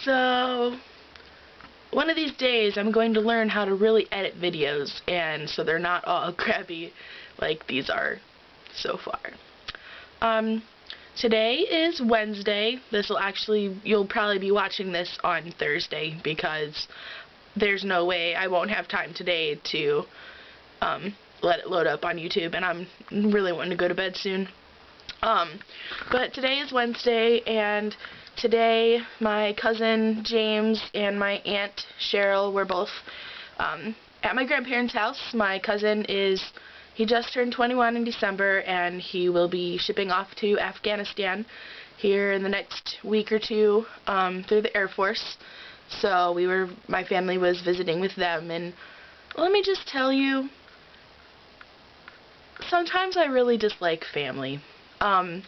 So, one of these days I'm going to learn how to really edit videos, and so they're not all crappy like these are so far. Today is Wednesday. You'll probably be watching this on Thursday because there's no way I won't have time today to let it load up on YouTube, and I'm really wanting to go to bed soon. But today is Wednesday, and today my cousin James and my aunt Cheryl were both at my grandparents' house. My cousin he just turned 21 in December, and he will be shipping off to Afghanistan here in the next week or two through the Air Force. So my family was visiting with them, and let me just tell you, sometimes I really dislike family. I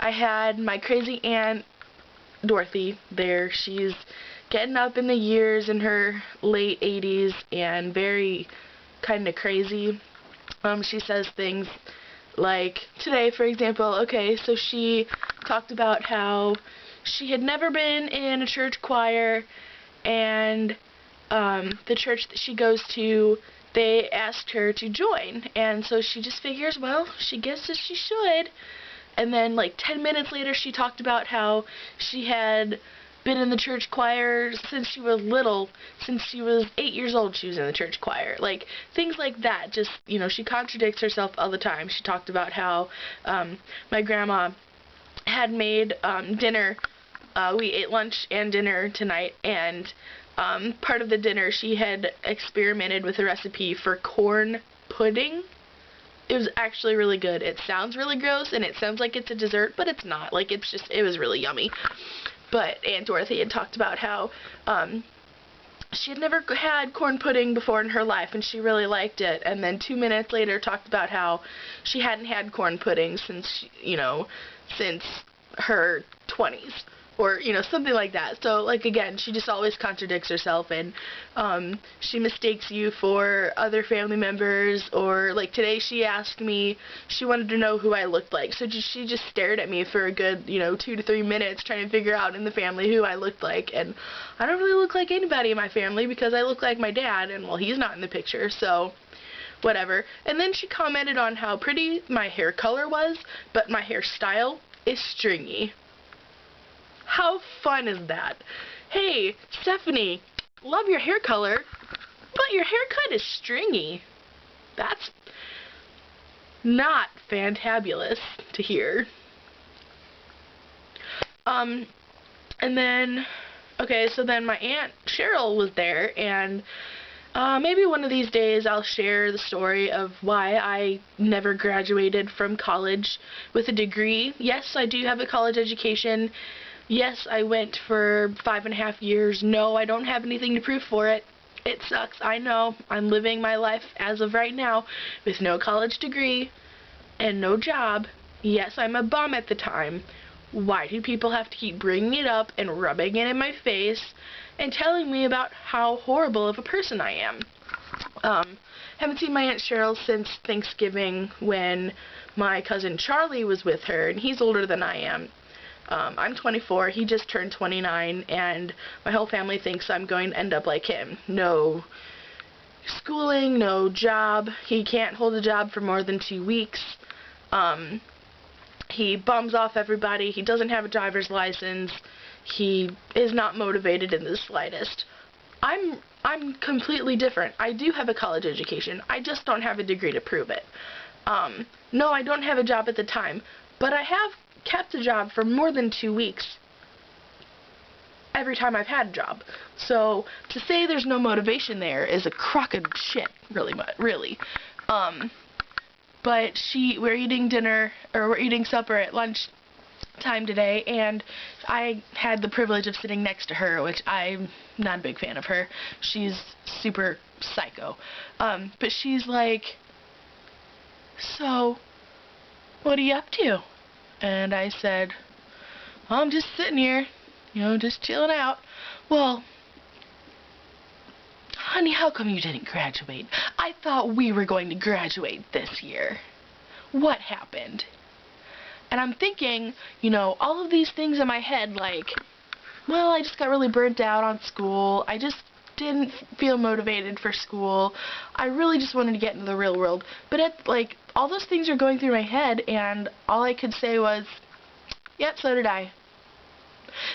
had my crazy aunt Dorothy there. She's getting up in the years, in her late 80s, and very kind of crazy. She says things like, today for example, okay, so she talked about how she had never been in a church choir, and the church that she goes to, they asked her to join, and so she just figures, well, she guesses she should. And then like 10 minutes later she talked about how she had been in the church choir since she was little. Since she was 8 years old she was in the church choir. Like, things like that. Just, she contradicts herself all the time. She talked about how my grandma had made dinner. We ate lunch and dinner tonight, and part of the dinner she had experimented with a recipe for corn pudding. It was actually really good. It sounds really gross, and it sounds like it's a dessert, but it's not. Like, it was really yummy. But Aunt Dorothy had talked about how she had never had corn pudding before in her life, and she really liked it. And then 2 minutes later talked about how she hadn't had corn pudding since her 20s. Or, something like that. So, like, again, she just always contradicts herself, and she mistakes you for other family members. Or, like, today she asked me, she wanted to know who I looked like. So she just stared at me for a good, 2 to 3 minutes trying to figure out in the family who I looked like. And I don't really look like anybody in my family because I look like my dad, and, well, he's not in the picture, so whatever. And then she commented on how pretty my hair color was, but my hairstyle is stringy. How fun is that? Hey, Stephanie, love your hair color, but your haircut is stringy. That's not fantabulous to hear. And then, okay, so then my Aunt Cheryl was there, and maybe one of these days I'll share the story of why I never graduated from college with a degree. Yes, I do have a college education. Yes, I went for 5.5 years. No, I don't have anything to prove for it. It sucks, I know. I'm living my life as of right now with no college degree and no job. Yes, I'm a bum at the time. Why do people have to keep bringing it up and rubbing it in my face and telling me about how horrible of a person I am? Haven't seen my Aunt Cheryl since Thanksgiving, when my cousin Charlie was with her, and he's older than I am. I'm 24, he just turned 29, and my whole family thinks I'm going to end up like him. No schooling, no job. He can't hold a job for more than 2 weeks. He bums off everybody. He doesn't have a driver's license. He is not motivated in the slightest. I'm completely different. I do have a college education. I just don't have a degree to prove it. No, I don't have a job at the time, but I have kept a job for more than 2 weeks every time I've had a job. So to say there's no motivation there is a crock of shit, really. But we're eating supper at lunch time today, and I had the privilege of sitting next to her, which I'm not a big fan of her. She's super psycho. But she's like, so what are you up to? And I said, I'm just sitting here, just chilling out. Well, honey, how come you didn't graduate? I thought we were going to graduate this year. What happened? And I'm thinking, all of these things in my head, like, well, I just got really burnt out on school. I just didn't feel motivated for school. I really just wanted to get into the real world. But like, all those things are going through my head, and all I could say was, yep, so did I.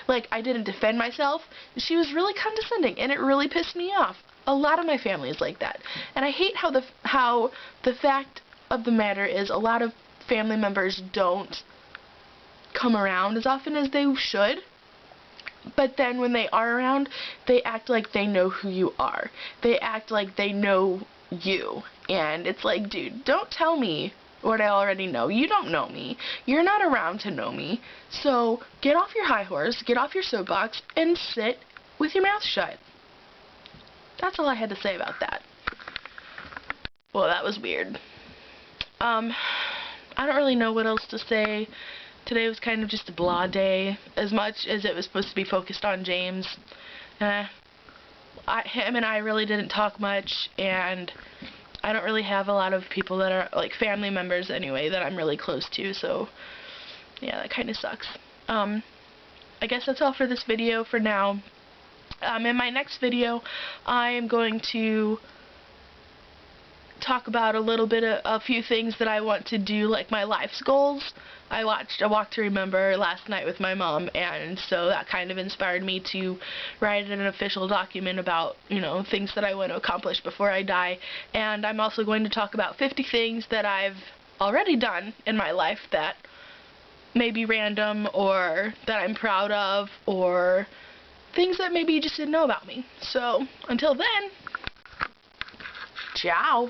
Like, I didn't defend myself. She was really condescending, and it really pissed me off. A lot of my family is like that. And I hate how the fact of the matter is a lot of family members don't come around as often as they should. But then when they are around, they act like they know who you are. They act like they know you. And it's like, dude, don't tell me what I already know. You don't know me. You're not around to know me. So get off your high horse, get off your soapbox, and sit with your mouth shut. That's all I had to say about that. Well, that was weird. I don't really know what else to say. Today was kind of just a blah day, as much as it was supposed to be focused on James. Him and I really didn't talk much, and I don't really have a lot of people that are, like, family members anyway, that I'm really close to, so, yeah, that kind of sucks. I guess that's all for this video for now. In my next video, I'm going to talk about a few things that I want to do, like my life's goals. I watched A Walk to Remember last night with my mom, and so that kind of inspired me to write an official document about, you know, things that I want to accomplish before I die. And I'm also going to talk about 50 things that I've already done in my life that may be random, or that I'm proud of, or things that maybe you just didn't know about me. So, until then, ciao!